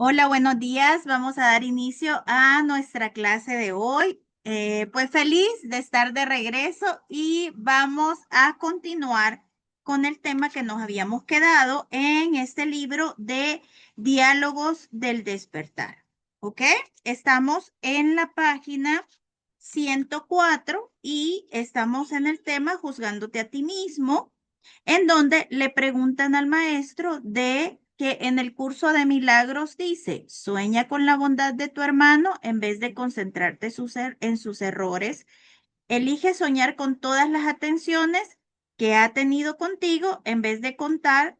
Hola, buenos días. Vamos a dar inicio a nuestra clase de hoy. Pues feliz de estar de regreso y vamos a continuar con el tema que nos habíamos quedado en este libro de Diálogos del Despertar. ¿Ok? Estamos en la página 104 y estamos en el tema Juzgándote a ti mismo, en donde le preguntan al maestro de que en el curso de milagros dice, sueña con la bondad de tu hermano en vez de concentrarte en sus errores. Elige soñar con todas las atenciones que ha tenido contigo en vez de contar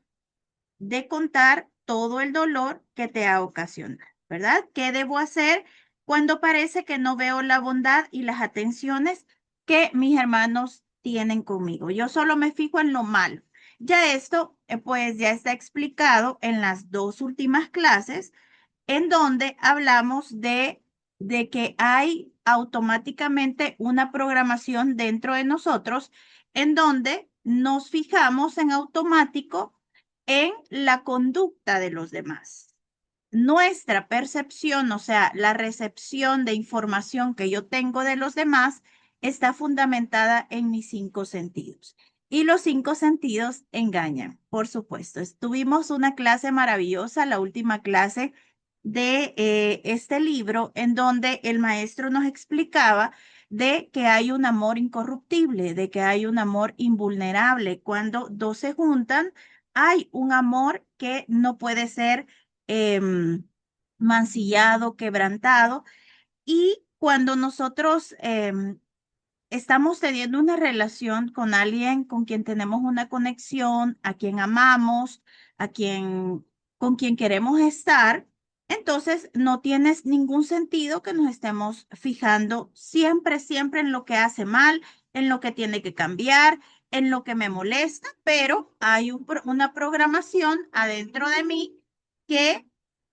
todo el dolor que te ha ocasionado, ¿verdad? ¿Qué debo hacer cuando parece que no veo la bondad y las atenciones que mis hermanos tienen conmigo? Yo solo me fijo en lo malo. Ya esto, pues ya está explicado en las dos últimas clases, en donde hablamos de que hay automáticamente una programación dentro de nosotros en donde nos fijamos en automático en la conducta de los demás. Nuestra percepción, o sea, la recepción de información que yo tengo de los demás, está fundamentada en mis cinco sentidos. Y los cinco sentidos engañan, por supuesto. Tuvimos una clase maravillosa, la última clase de este libro, en donde el maestro nos explicaba de que hay un amor incorruptible, de que hay un amor invulnerable. Cuando dos se juntan, hay un amor que no puede ser mancillado, quebrantado. Y cuando nosotros estamos teniendo una relación con alguien con quien tenemos una conexión, a quien amamos, a quien, con quien queremos estar, entonces no tienes ningún sentido que nos estemos fijando siempre en lo que hace mal, en lo que tiene que cambiar, en lo que me molesta, pero hay una programación adentro de mí que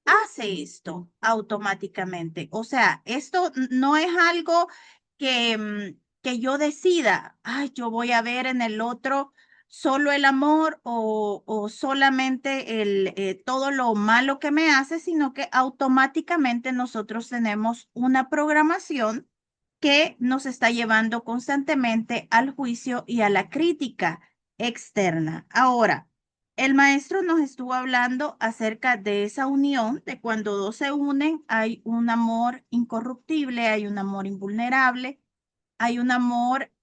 hace esto automáticamente. O sea, esto no es algo que, que yo decida, ay, yo voy a ver en el otro solo el amor o solamente todo lo malo que me hace, sino que automáticamente nosotros tenemos una programación que nos está llevando constantemente al juicio y a la crítica externa. Ahora, el maestro nos estuvo hablando acerca de esa unión, de cuando dos se unen, hay un amor incorruptible, hay un amor invulnerable, hay un amor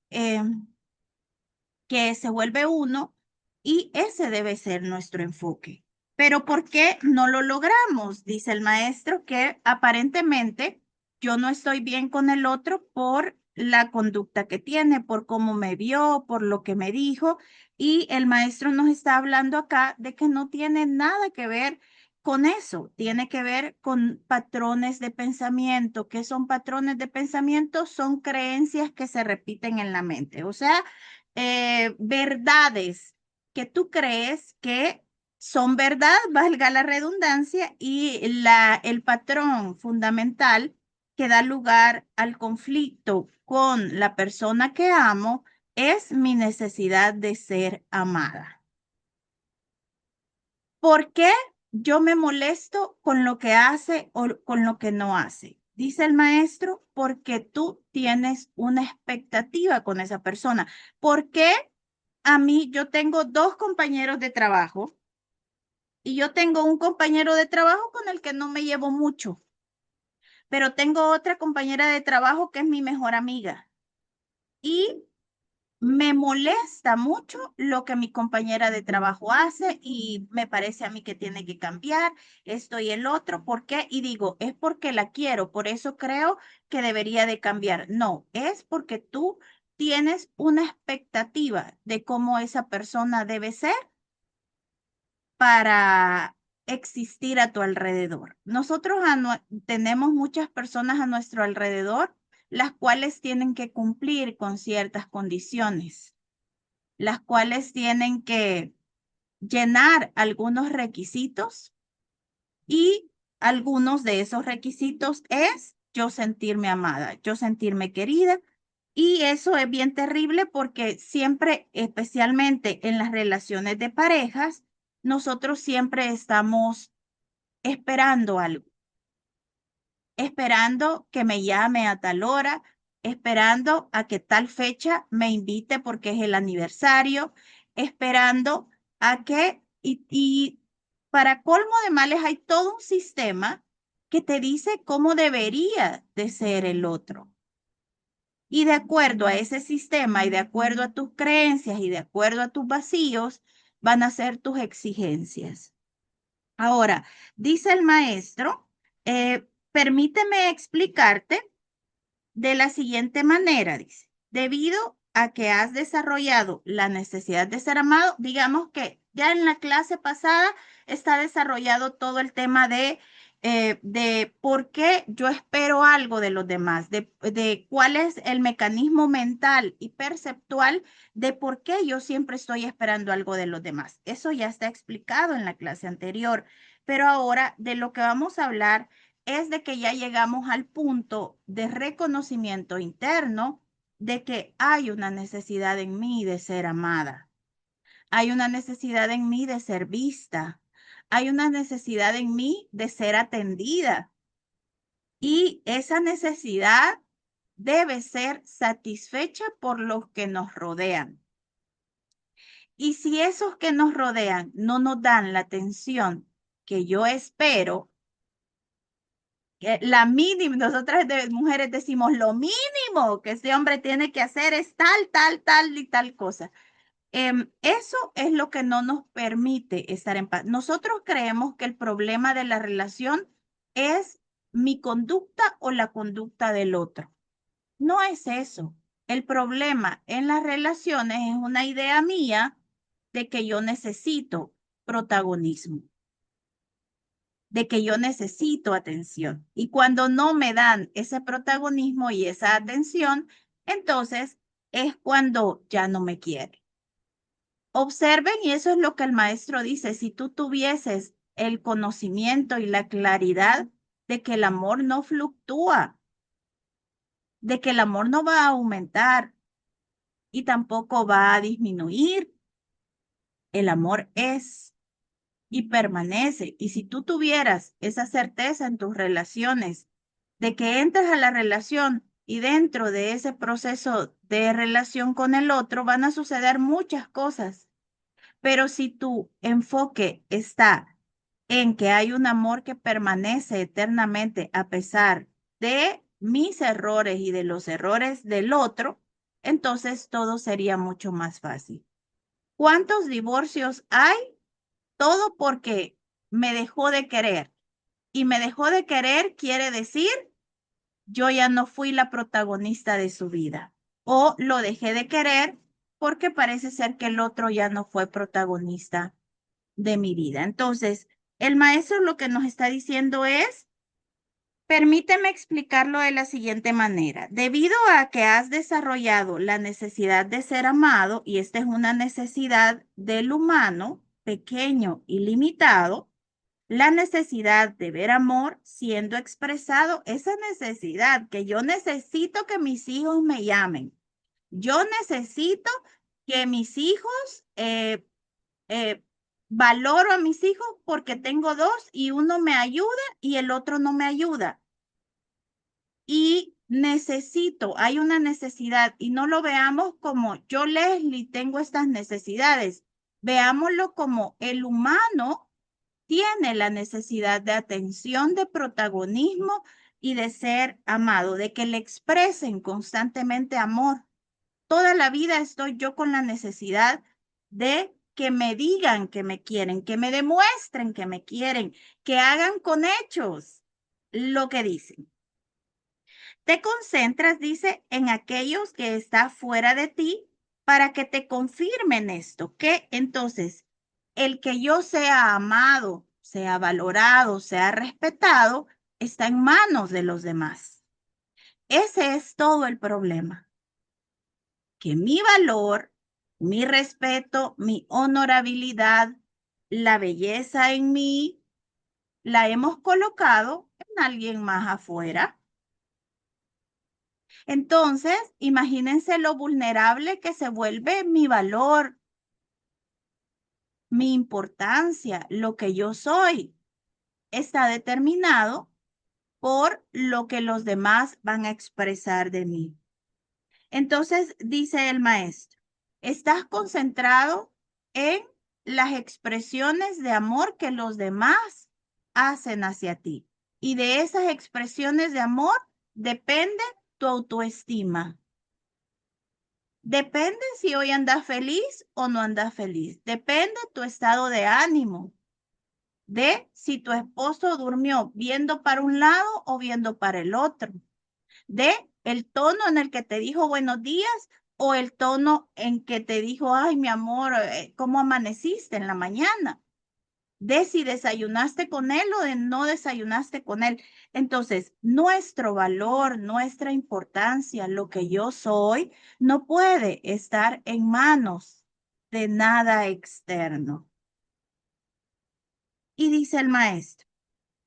que se vuelve uno y ese debe ser nuestro enfoque. Pero ¿por qué no lo logramos? Dice el maestro que aparentemente yo no estoy bien con el otro por la conducta que tiene, por cómo me vio, por lo que me dijo. Y el maestro nos está hablando acá de que no tiene nada que ver con eso, tiene que ver con patrones de pensamiento. ¿Qué son patrones de pensamiento? Son creencias que se repiten en la mente. O sea, verdades que tú crees que son verdad, valga la redundancia, y el patrón fundamental que da lugar al conflicto con la persona que amo es mi necesidad de ser amada. ¿Por qué yo me molesto con lo que hace o con lo que no hace? Dice el maestro, porque tú tienes una expectativa con esa persona. ¿Por qué a mí yo tengo dos compañeros de trabajo y yo tengo un compañero de trabajo con el que no me llevo mucho, pero tengo otra compañera de trabajo que es mi mejor amiga y me molesta mucho lo que mi compañera de trabajo hace y me parece a mí que tiene que cambiar esto y el otro? ¿Por qué? Y digo, es porque la quiero, por eso creo que debería de cambiar. No, es porque tú tienes una expectativa de cómo esa persona debe ser para existir a tu alrededor. Nosotros tenemos muchas personas a nuestro alrededor, las cuales tienen que cumplir con ciertas condiciones, las cuales tienen que llenar algunos requisitos y algunos de esos requisitos es yo sentirme amada, yo sentirme querida. Y eso es bien terrible porque siempre, especialmente en las relaciones de parejas, nosotros siempre estamos esperando algo, esperando que me llame a tal hora, esperando a que tal fecha me invite porque es el aniversario, esperando a que, y para colmo de males hay todo un sistema que te dice cómo debería de ser el otro. Y de acuerdo a ese sistema y de acuerdo a tus creencias y de acuerdo a tus vacíos, van a ser tus exigencias. Ahora, dice el maestro, permíteme explicarte de la siguiente manera, dice, debido a que has desarrollado la necesidad de ser amado, digamos que ya en la clase pasada está desarrollado todo el tema de por qué yo espero algo de los demás, de cuál es el mecanismo mental y perceptual de por qué yo siempre estoy esperando algo de los demás. Eso ya está explicado en la clase anterior, pero ahora de lo que vamos a hablar es de que ya llegamos al punto de reconocimiento interno de que hay una necesidad en mí de ser amada, hay una necesidad en mí de ser vista, hay una necesidad en mí de ser atendida y esa necesidad debe ser satisfecha por los que nos rodean. Y si esos que nos rodean no nos dan la atención que yo espero, la mínima, nosotras de mujeres decimos lo mínimo que ese hombre tiene que hacer es tal, tal, tal y tal cosa. Eso es lo que no nos permite estar en paz. Nosotros creemos que el problema de la relación es mi conducta o la conducta del otro. No es eso. El problema en las relaciones es una idea mía de que yo necesito protagonismo, de que yo necesito atención. Y cuando no me dan ese protagonismo y esa atención, entonces es cuando ya no me quiere. Observen, y eso es lo que el maestro dice, si tú tuvieses el conocimiento y la claridad de que el amor no fluctúa, de que el amor no va a aumentar y tampoco va a disminuir, el amor es y permanece. Y si tú tuvieras esa certeza en tus relaciones, de que entres a la relación y dentro de ese proceso de relación con el otro van a suceder muchas cosas. Pero si tu enfoque está en que hay un amor que permanece eternamente a pesar de mis errores y de los errores del otro, entonces todo sería mucho más fácil. ¿Cuántos divorcios hay? Todo porque me dejó de querer. Y me dejó de querer quiere decir yo ya no fui la protagonista de su vida. O lo dejé de querer porque parece ser que el otro ya no fue protagonista de mi vida. Entonces, el maestro lo que nos está diciendo es, permíteme explicarlo de la siguiente manera. Debido a que has desarrollado la necesidad de ser amado, y esta es una necesidad del humano, pequeño y limitado, la necesidad de ver amor siendo expresado, esa necesidad que yo necesito que mis hijos me llamen. Yo necesito que mis hijos, eh, valoro a mis hijos porque tengo dos y uno me ayuda y el otro no me ayuda. Y necesito, hay una necesidad y no lo veamos como yo, Leslie, tengo estas necesidades. Veámoslo como el humano tiene la necesidad de atención, de protagonismo y de ser amado, de que le expresen constantemente amor. Toda la vida estoy yo con la necesidad de que me digan que me quieren, que me demuestren que me quieren, que hagan con hechos lo que dicen. Te concentras, dice, en aquellos que está fuera de ti para que te confirmen esto, que entonces el que yo sea amado, sea valorado, sea respetado, está en manos de los demás. Ese es todo el problema, que mi valor, mi respeto, mi honorabilidad, la belleza en mí, la hemos colocado en alguien más afuera. Entonces, imagínense lo vulnerable que se vuelve mi valor, mi importancia, lo que yo soy. está determinado por lo que los demás van a expresar de mí. Entonces, dice el maestro, estás concentrado en las expresiones de amor que los demás hacen hacia ti. Y de esas expresiones de amor depende tu autoestima. Depende si hoy andas feliz o no andas feliz. Depende tu estado de ánimo. De si tu esposo durmió viendo para un lado o viendo para el otro. De el tono en el que te dijo buenos días o el tono en que te dijo, ay, mi amor, ¿cómo amaneciste en la mañana? De si desayunaste con él o de no desayunaste con él. Entonces, nuestro valor, nuestra importancia, lo que yo soy, no puede estar en manos de nada externo. Y dice el maestro,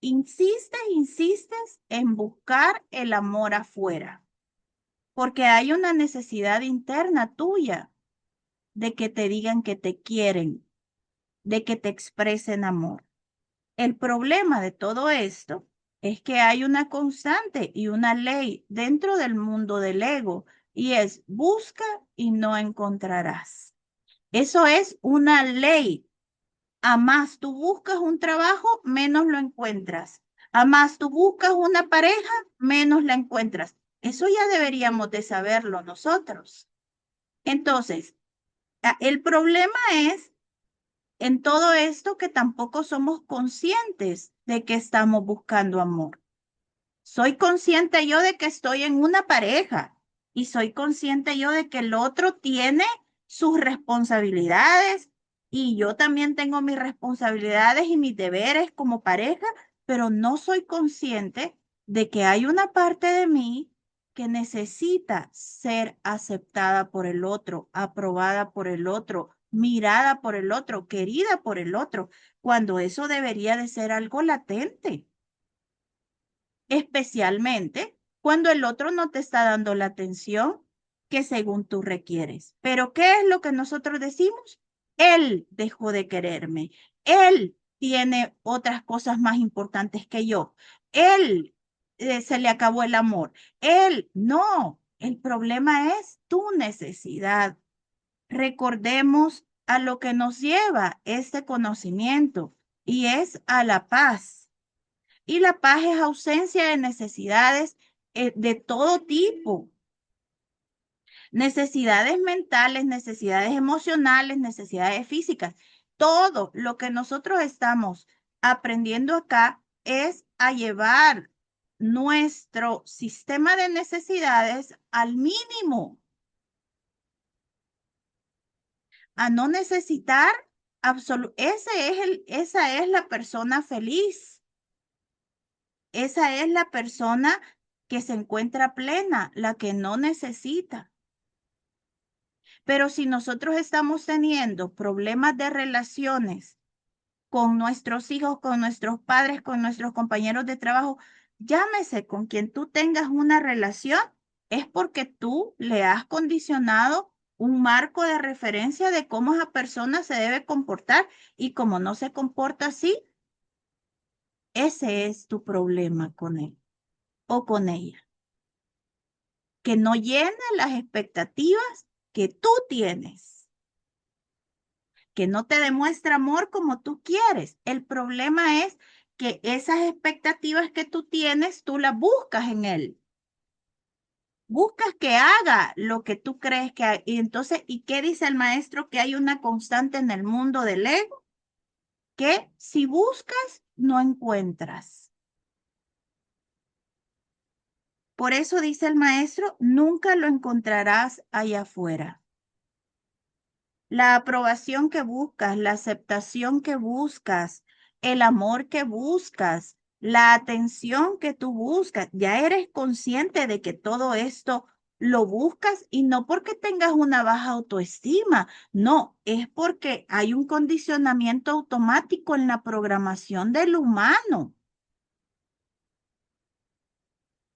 insistes en buscar el amor afuera, porque hay una necesidad interna tuya de que te digan que te quieren, de que te expresen amor. El problema de todo esto es que hay una constante y una ley dentro del mundo del ego y es busca y no encontrarás. Eso es una ley. A más tú buscas un trabajo, menos lo encuentras. A más tú buscas una pareja, menos la encuentras. Eso ya deberíamos de saberlo nosotros. Entonces, el problema es en todo esto que tampoco somos conscientes de que estamos buscando amor. Soy consciente yo de que estoy en una pareja y soy consciente yo de que el otro tiene sus responsabilidades y yo también tengo mis responsabilidades y mis deberes como pareja, pero no soy consciente de que hay una parte de mí que necesita ser aceptada por el otro, aprobada por el otro, mirada por el otro, querida por el otro, cuando eso debería de ser algo latente, especialmente cuando el otro no te está dando la atención que según tú requieres. Pero ¿qué es lo que nosotros decimos? Él dejó de quererme. Él tiene otras cosas más importantes que yo. Él se le acabó el amor. Él no. El problema es tu necesidad. Recordemos a lo que nos lleva este conocimiento y es a la paz. Y la paz es ausencia de necesidades de todo tipo. Necesidades mentales, necesidades emocionales, necesidades físicas. Todo lo que nosotros estamos aprendiendo acá es a llevar nuestro sistema de necesidades al mínimo, a no necesitar esa es la persona feliz. Esa es la persona que se encuentra plena, la que no necesita. Pero si nosotros estamos teniendo problemas de relaciones con nuestros hijos, con nuestros padres, con nuestros compañeros de trabajo, llámese con quien tú tengas una relación, es porque tú le has condicionado un marco de referencia de cómo esa persona se debe comportar y como no se comporta así, ese es tu problema con él o con ella, que no llena las expectativas que tú tienes, que no te demuestra amor como tú quieres. El problema es que esas expectativas que tú tienes, tú las buscas en él. Buscas que haga lo que tú crees que hay. Y entonces, ¿y qué dice el maestro? Que hay una constante en el mundo del ego, que si buscas, no encuentras. Por eso dice el maestro, nunca lo encontrarás allá afuera. La aprobación que buscas, la aceptación que buscas, el amor que buscas, la atención que tú buscas, ya eres consciente de que todo esto lo buscas y no porque tengas una baja autoestima, no, es porque hay un condicionamiento automático en la programación del humano.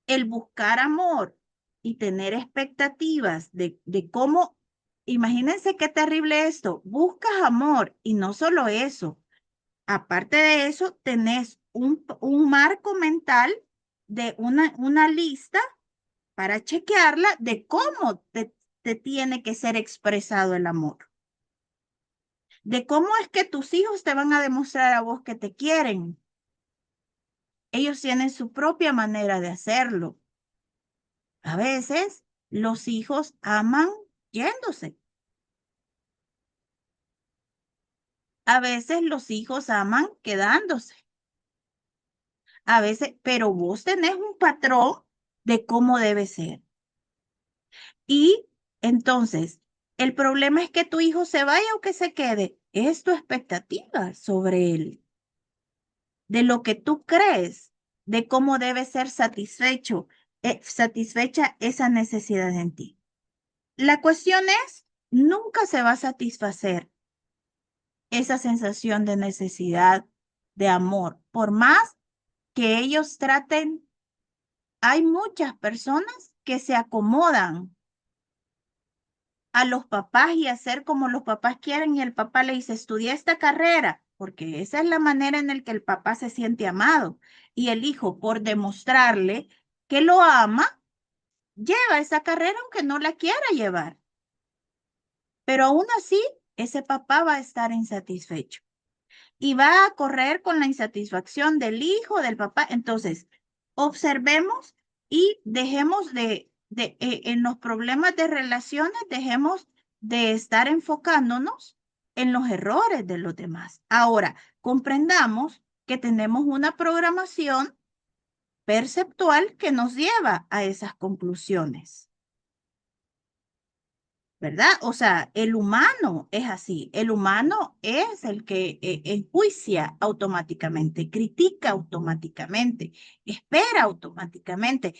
El buscar amor y tener expectativas de cómo, imagínense qué terrible esto, buscas amor y no solo eso, aparte de eso, tenés un marco mental de una lista para chequearla de cómo te tiene que ser expresado el amor. De cómo es que tus hijos te van a demostrar a vos que te quieren. Ellos tienen su propia manera de hacerlo. A veces los hijos aman yéndose. A veces los hijos aman quedándose. A veces, pero vos tenés un patrón de cómo debe ser. Y entonces, el problema es que tu hijo se vaya o que se quede. Es tu expectativa sobre él, de lo que tú crees, de cómo debe ser satisfecha esa necesidad en ti. La cuestión es, nunca se va a satisfacer esa sensación de necesidad, de amor, por más que ellos traten. Hay muchas personas que se acomodan a los papás y hacer como los papás quieren y el papá le dice, estudia esta carrera, porque esa es la manera en la que el papá se siente amado. Y el hijo, por demostrarle que lo ama, lleva esa carrera aunque no la quiera llevar. Pero aún así, ese papá va a estar insatisfecho y va a correr con la insatisfacción del hijo, del papá. Entonces, observemos y dejemos en los problemas de relaciones, dejemos de estar enfocándonos en los errores de los demás. Ahora, comprendamos que tenemos una programación perceptual que nos lleva a esas conclusiones. ¿Verdad? O sea, el humano es así. El humano es el que enjuicia automáticamente, critica automáticamente, espera automáticamente.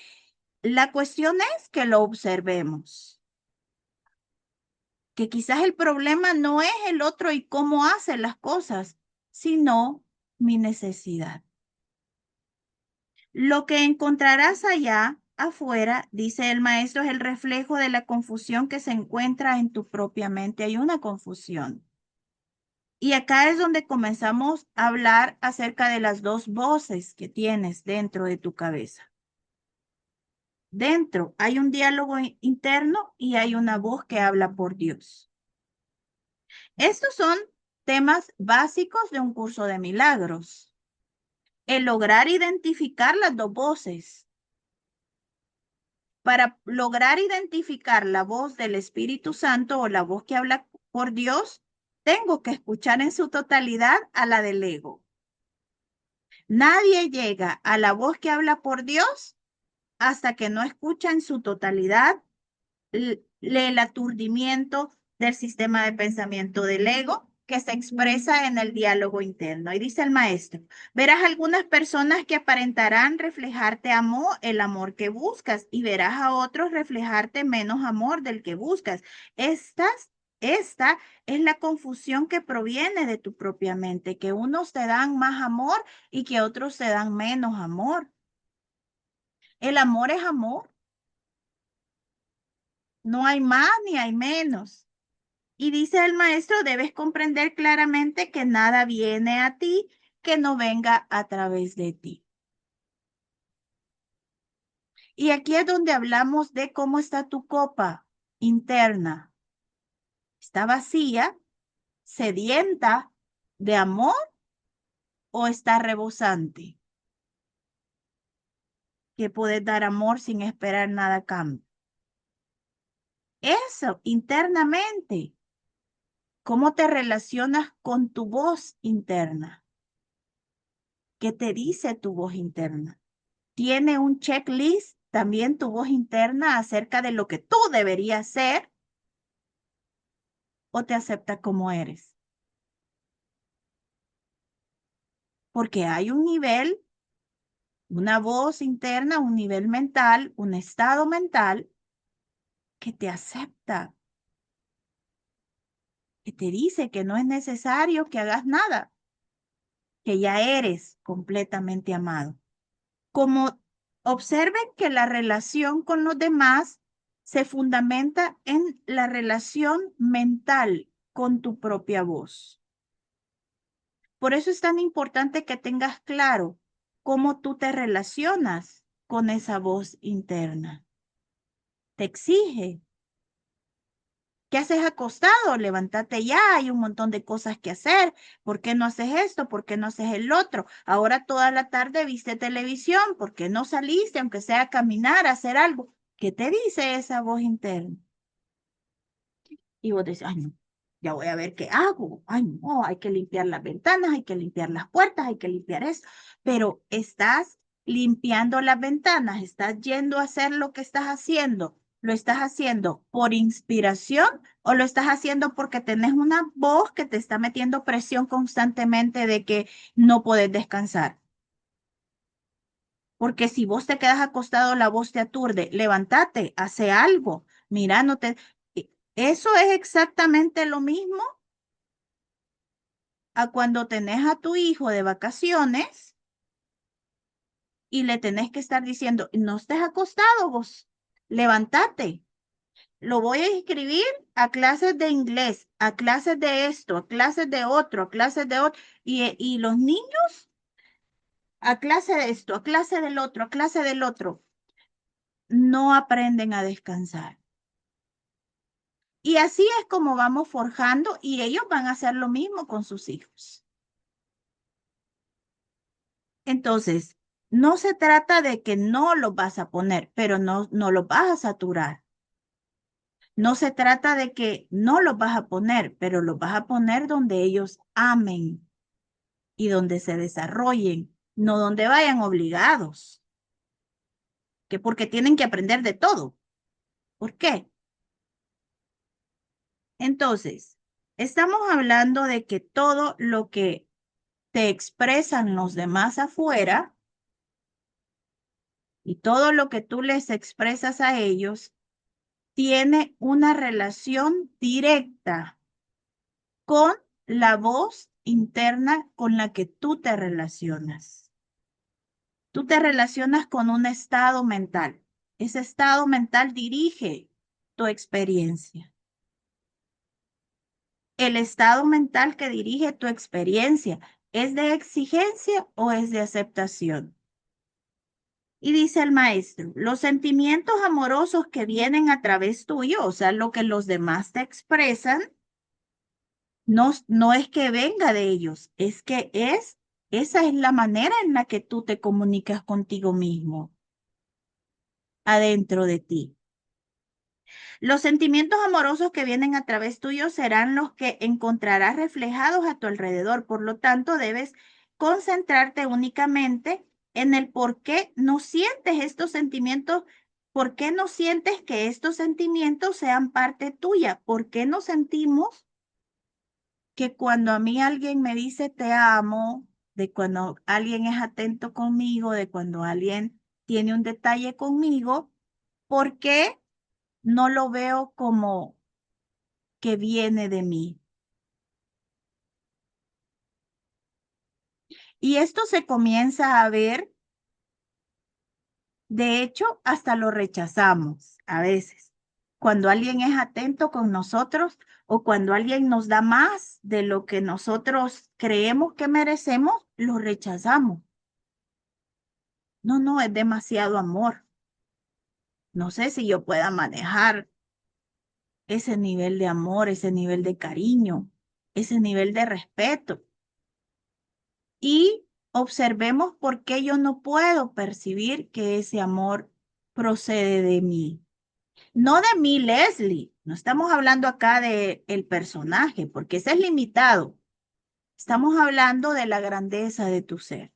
La cuestión es que lo observemos, que quizás el problema no es el otro y cómo hace las cosas, sino mi necesidad. Lo que encontrarás allá afuera, dice el maestro, es el reflejo de la confusión que se encuentra en tu propia mente. Hay una confusión. Y acá es donde comenzamos a hablar acerca de las dos voces que tienes dentro de tu cabeza. Dentro hay un diálogo interno y hay una voz que habla por Dios. Estos son temas básicos de un curso de milagros. El lograr identificar las dos voces. Para lograr identificar la voz del Espíritu Santo o la voz que habla por Dios, tengo que escuchar en su totalidad a la del ego. Nadie llega a la voz que habla por Dios hasta que no escucha en su totalidad el aturdimiento del sistema de pensamiento del ego que se expresa en el diálogo interno. Y dice el maestro, verás algunas personas que aparentarán reflejarte amor, el amor que buscas, y verás a otros reflejarte menos amor del que buscas. Esta es la confusión que proviene de tu propia mente, que unos te dan más amor y que otros te dan menos amor. El amor es amor. No hay más ni hay menos. Y dice el maestro, debes comprender claramente que nada viene a ti que no venga a través de ti. Y aquí es donde hablamos de cómo está tu copa interna. ¿Está vacía, sedienta de amor o está rebosante? Que puedes dar amor sin esperar nada a cambio. Eso, internamente. ¿Cómo te relacionas con tu voz interna? ¿Qué te dice tu voz interna? ¿Tiene un checklist también tu voz interna acerca de lo que tú deberías ser o te acepta como eres? Porque hay un nivel, una voz interna, un nivel mental, un estado mental que te acepta, que te dice que no es necesario que hagas nada, que ya eres completamente amado. Como observen que la relación con los demás se fundamenta en la relación mental con tu propia voz. Por eso es tan importante que tengas claro cómo tú te relacionas con esa voz interna. Te exige. ¿Qué haces acostado? Levántate ya, hay un montón de cosas que hacer. ¿Por qué no haces esto? ¿Por qué no haces el otro? Ahora toda la tarde viste televisión. ¿Por qué no saliste, aunque sea a caminar, a hacer algo? ¿Qué te dice esa voz interna? Y vos decís, ay, no, ya voy a ver qué hago. Ay, no, hay que limpiar las ventanas, hay que limpiar las puertas, hay que limpiar eso. Pero estás limpiando las ventanas, estás yendo a hacer lo que estás haciendo. ¿Lo estás haciendo por inspiración o lo estás haciendo porque tenés una voz que te está metiendo presión constantemente de que no puedes descansar? Porque si vos te quedas acostado, la voz te aturde. Levántate, hace algo. Mira, no te... Eso es exactamente lo mismo a cuando tenés a tu hijo de vacaciones y le tenés que estar diciendo, no estés acostado vos, levántate. Lo voy a inscribir a clases de inglés, a clases de esto, a clases de otro, a clases de otro. Y los niños a clase de esto, a clase del otro, a clase del otro, no aprenden a descansar. Y así es como vamos forjando y ellos van a hacer lo mismo con sus hijos. Entonces, no se trata de que no los vas a poner, pero no los vas a saturar. No se trata de que no los vas a poner, pero los vas a poner donde ellos amen y donde se desarrollen, no donde vayan obligados, que porque tienen que aprender de todo. ¿Por qué? Entonces, estamos hablando de que todo lo que te expresan los demás afuera y todo lo que tú les expresas a ellos tiene una relación directa con la voz interna con la que tú te relacionas. Tú te relacionas con un estado mental. Ese estado mental dirige tu experiencia. El estado mental que dirige tu experiencia, ¿es de exigencia o es de aceptación? Y dice el maestro, los sentimientos amorosos que vienen a través tuyo, o sea, lo que los demás te expresan, no es que venga de ellos, es que esa es la manera en la que tú te comunicas contigo mismo, adentro de ti. Los sentimientos amorosos que vienen a través tuyo serán los que encontrarás reflejados a tu alrededor. Por lo tanto, debes concentrarte únicamente en el por qué no sientes estos sentimientos, por qué no sientes que estos sentimientos sean parte tuya, por qué no sentimos que cuando a mí alguien me dice te amo, de cuando alguien es atento conmigo, de cuando alguien tiene un detalle conmigo, ¿por qué no lo veo como que viene de mí? Y esto se comienza a ver, de hecho, hasta lo rechazamos a veces. Cuando alguien es atento con nosotros o cuando alguien nos da más de lo que nosotros creemos que merecemos, lo rechazamos. No, no, es demasiado amor. No sé si yo pueda manejar ese nivel de amor, ese nivel de cariño, ese nivel de respeto. Y observemos por qué yo no puedo percibir que ese amor procede de mí. No de mí, Leslie. No estamos hablando acá de el personaje, porque ese es limitado. Estamos hablando de la grandeza de tu ser.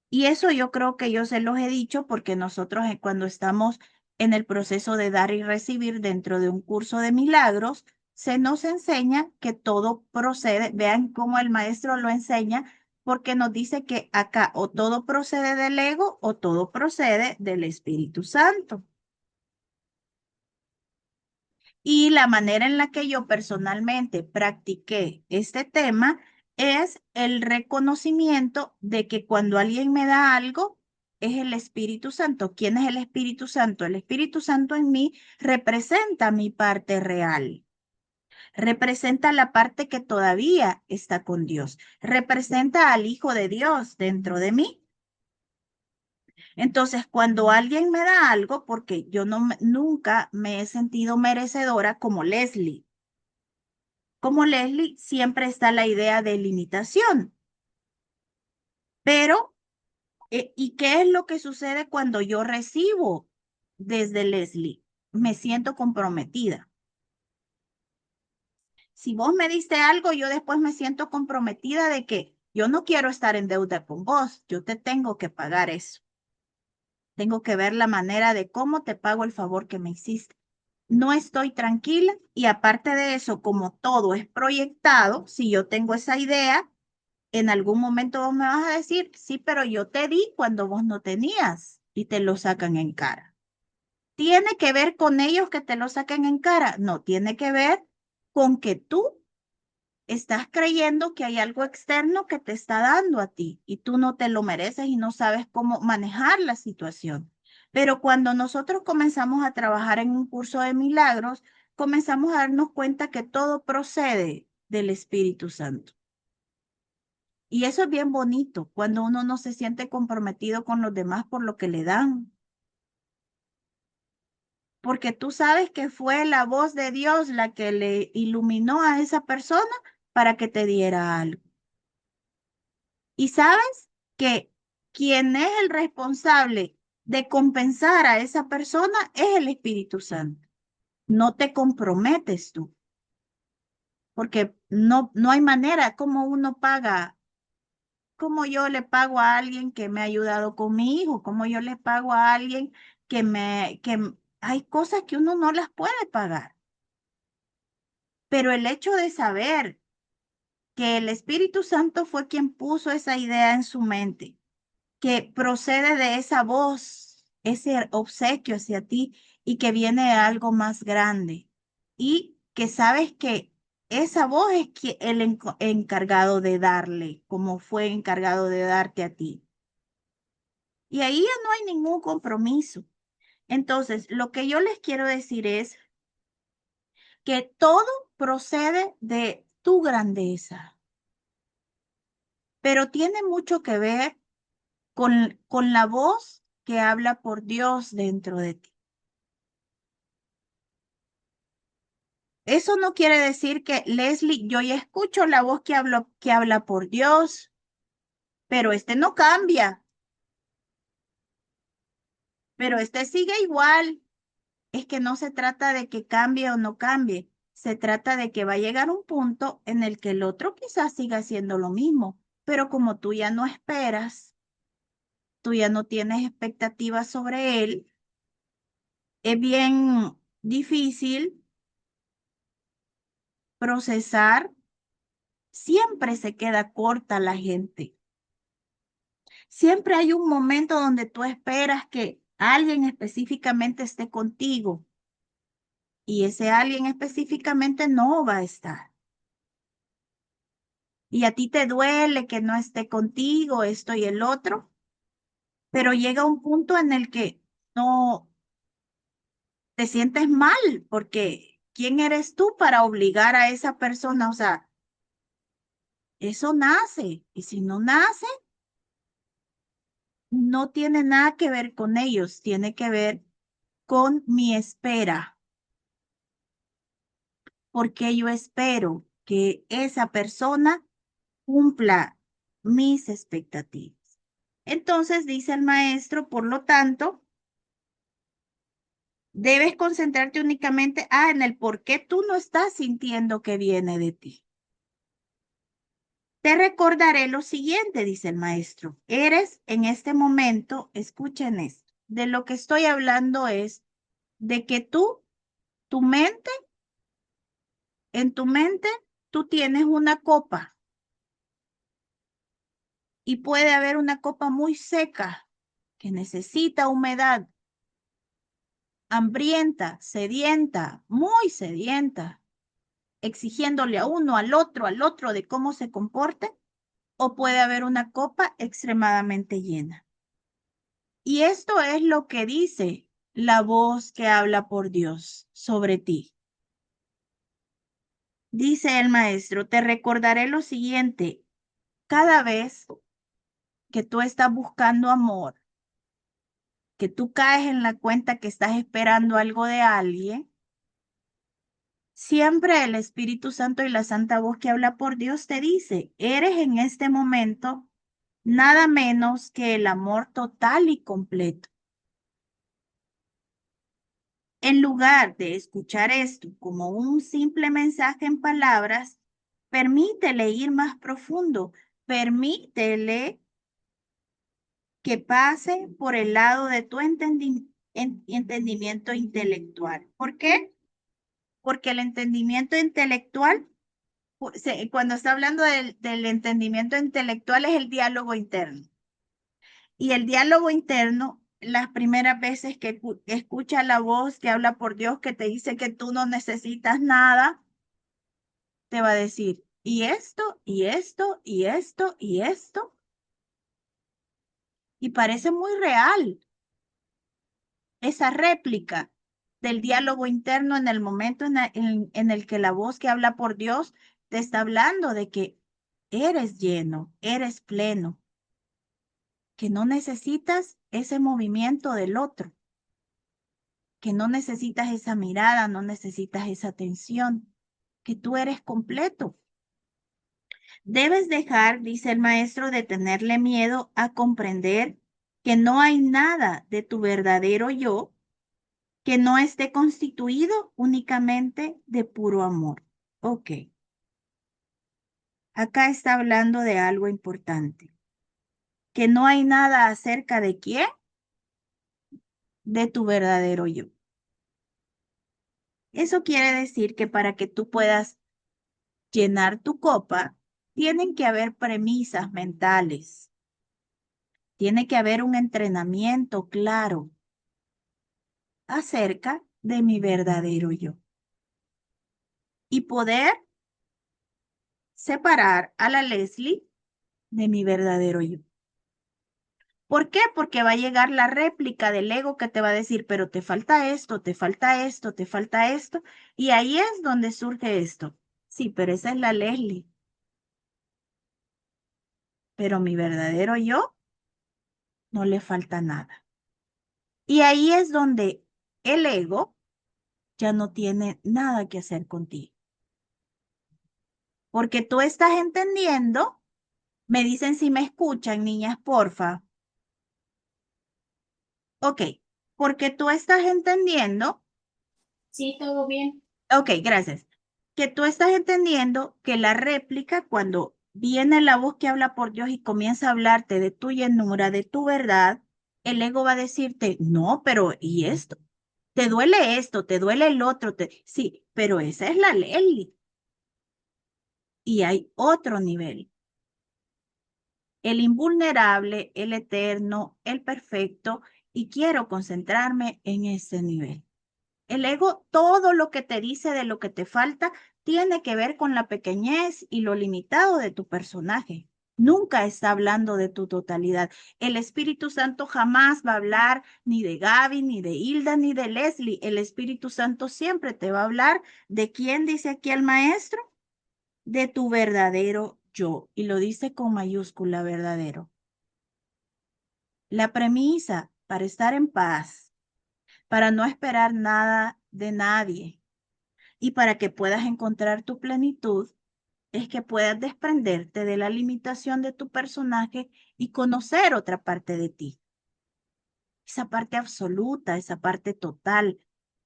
Y eso yo creo que yo se los he dicho porque nosotros cuando estamos en el proceso de dar y recibir dentro de un curso de milagros, se nos enseña que todo procede, vean cómo el maestro lo enseña, porque nos dice que acá o todo procede del ego o todo procede del Espíritu Santo. Y la manera en la que yo personalmente practiqué este tema es el reconocimiento de que cuando alguien me da algo, es el Espíritu Santo. ¿Quién es el Espíritu Santo? El Espíritu Santo en mí representa mi parte real. representa la parte que todavía está con Dios, representa al Hijo de Dios dentro de mí. Entonces, cuando alguien me da algo, porque yo nunca me he sentido merecedora como Leslie siempre está la idea de limitación, pero ¿y qué es lo que sucede cuando yo recibo desde Leslie? Me siento comprometida. Si vos me diste algo, yo después me siento comprometida de que yo no quiero estar en deuda con vos, yo te tengo que pagar eso. Tengo que ver la manera de cómo te pago el favor que me hiciste. No estoy tranquila y aparte de eso, como todo es proyectado, si yo tengo esa idea, en algún momento vos me vas a decir, sí, pero yo te di cuando vos no tenías y te lo sacan en cara. ¿Tiene que ver con ellos que te lo saquen en cara? No, tiene que ver con que tú estás creyendo que hay algo externo que te está dando a ti y tú no te lo mereces y no sabes cómo manejar la situación. Pero cuando nosotros comenzamos a trabajar en un curso de milagros, comenzamos a darnos cuenta que todo procede del Espíritu Santo. Y eso es bien bonito cuando uno no se siente comprometido con los demás por lo que le dan. Porque tú sabes que fue la voz de Dios la que le iluminó a esa persona para que te diera algo. Y sabes que quien es el responsable de compensar a esa persona es el Espíritu Santo. No te comprometes tú, porque no hay manera como uno paga, como yo le pago a alguien que me ha ayudado con mi hijo, como yo le pago a alguien que hay cosas que uno no las puede pagar. Pero el hecho de saber que el Espíritu Santo fue quien puso esa idea en su mente, que procede de esa voz, ese obsequio hacia ti y que viene de algo más grande y que sabes que esa voz es el encargado de darle, como fue encargado de darte a ti. Y ahí ya no hay ningún compromiso. Entonces, lo que yo les quiero decir es que todo procede de tu grandeza, pero tiene mucho que ver con la voz que habla por Dios dentro de ti. Eso no quiere decir que, Leslie, yo ya escucho la voz que habla por Dios, pero este no cambia, pero este sigue igual. Es que no se trata de que cambie o no cambie, se trata de que va a llegar un punto en el que el otro quizás siga haciendo lo mismo, pero como tú ya no esperas, tú ya no tienes expectativas sobre él, es bien difícil procesar, siempre se queda corta la gente. Siempre hay un momento donde tú esperas que alguien específicamente esté contigo y ese alguien específicamente no va a estar. Y a ti te duele que no esté contigo, esto y el otro, pero llega un punto en el que no te sientes mal porque ¿quién eres tú para obligar a esa persona? O sea, eso nace y si no nace, no tiene nada que ver con ellos, tiene que ver con mi espera, porque yo espero que esa persona cumpla mis expectativas. Entonces, dice el maestro, por lo tanto, debes concentrarte únicamente en el por qué tú no estás sintiendo que viene de ti. Te recordaré lo siguiente, dice el maestro. Eres en este momento, escuchen esto, de lo que estoy hablando es de que tu mente, en tu mente, tú tienes una copa y puede haber una copa muy seca que necesita humedad, hambrienta, sedienta, muy sedienta, exigiéndole a uno, al otro de cómo se comporte, o puede haber una copa extremadamente llena. Y esto es lo que dice la voz que habla por Dios sobre ti. Dice el maestro, te recordaré lo siguiente, cada vez que tú estás buscando amor, que tú caes en la cuenta que estás esperando algo de alguien, siempre el Espíritu Santo y la Santa Voz que habla por Dios te dice, eres en este momento nada menos que el amor total y completo. En lugar de escuchar esto como un simple mensaje en palabras, permítele ir más profundo, permítele que pase por el lado de tu entendimiento intelectual. ¿Por qué? Porque el entendimiento intelectual, cuando está hablando del entendimiento intelectual, es el diálogo interno. Y el diálogo interno, las primeras veces que escucha la voz que habla por Dios, que te dice que tú no necesitas nada, te va a decir, y esto, y esto, y esto, y esto. Y parece muy real esa réplica del diálogo interno en el momento en el que la voz que habla por Dios te está hablando de que eres lleno, eres pleno, que no necesitas ese movimiento del otro, que no necesitas esa mirada, no necesitas esa atención, que tú eres completo. Debes dejar, dice el maestro, de tenerle miedo a comprender que no hay nada de tu verdadero yo que no esté constituido únicamente de puro amor. Ok, acá está hablando de algo importante, que no hay nada acerca de quién, de tu verdadero yo. Eso quiere decir que para que tú puedas llenar tu copa, tienen que haber premisas mentales, tiene que haber un entrenamiento claro acerca de mi verdadero yo y poder separar a la Leslie de mi verdadero yo. ¿Por qué? Porque va a llegar la réplica del ego que te va a decir, pero te falta esto, te falta esto, te falta esto. Y ahí es donde surge esto. Sí, pero esa es la Leslie. Pero mi verdadero yo no le falta nada. Y ahí es donde el ego ya no tiene nada que hacer contigo. Porque tú estás entendiendo, me dicen si me escuchan, niñas, porfa. Ok, porque tú estás entendiendo. Sí, todo bien. Ok, gracias. Que tú estás entendiendo que la réplica, cuando viene la voz que habla por Dios y comienza a hablarte de tu llenura, de tu verdad, el ego va a decirte, no, pero ¿y esto? ¿Te duele esto? ¿Te duele el otro? Sí, pero esa es la ley. Y hay otro nivel. El invulnerable, el eterno, el perfecto, y quiero concentrarme en ese nivel. El ego, todo lo que te dice de lo que te falta, tiene que ver con la pequeñez y lo limitado de tu personaje. Nunca está hablando de tu totalidad. El Espíritu Santo jamás va a hablar ni de Gaby, ni de Hilda, ni de Leslie. El Espíritu Santo siempre te va a hablar de quién dice aquí el maestro, de tu verdadero yo. Y lo dice con mayúscula verdadero. La premisa para estar en paz, para no esperar nada de nadie y para que puedas encontrar tu plenitud, es que puedas desprenderte de la limitación de tu personaje y conocer otra parte de ti, esa parte absoluta, esa parte total.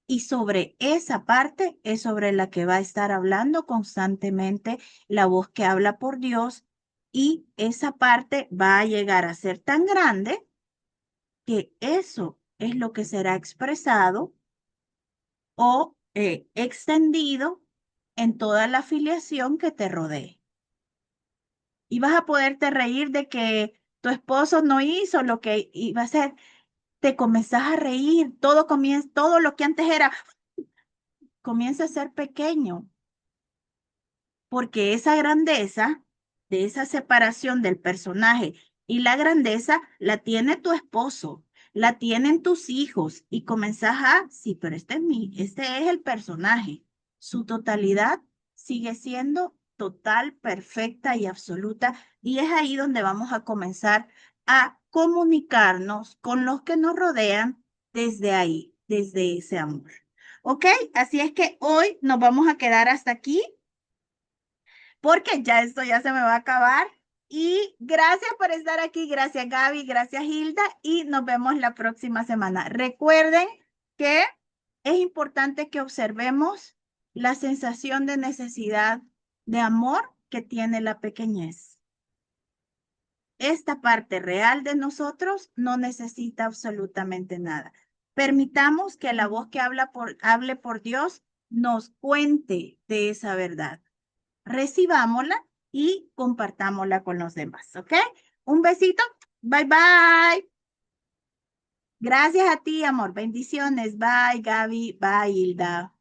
Y sobre esa parte es sobre la que va a estar hablando constantemente la voz que habla por Dios y esa parte va a llegar a ser tan grande que eso es lo que será expresado o extendido en toda la afiliación que te rodee. Y vas a poderte reír de que tu esposo no hizo lo que iba a hacer. Te comenzás a reír, todo comienza, todo lo que antes era, comienza a ser pequeño, porque esa grandeza de esa separación del personaje y la grandeza la tiene tu esposo, la tienen tus hijos y comenzás a, sí, pero este es el personaje. Su totalidad sigue siendo total, perfecta y absoluta. Y es ahí donde vamos a comenzar a comunicarnos con los que nos rodean desde ahí, desde ese amor. ¿Ok? Así es que hoy nos vamos a quedar hasta aquí porque ya esto ya se me va a acabar. Y gracias por estar aquí, gracias Gaby, gracias Hilda y nos vemos la próxima semana. Recuerden que es importante que observemos la sensación de necesidad de amor que tiene la pequeñez. Esta parte real de nosotros no necesita absolutamente nada. Permitamos que la voz que hable por Dios nos cuente de esa verdad. Recibámosla y compartámosla con los demás, ¿ok? Un besito. Bye bye. Gracias a ti, amor. Bendiciones. Bye, Gaby. Bye, Hilda.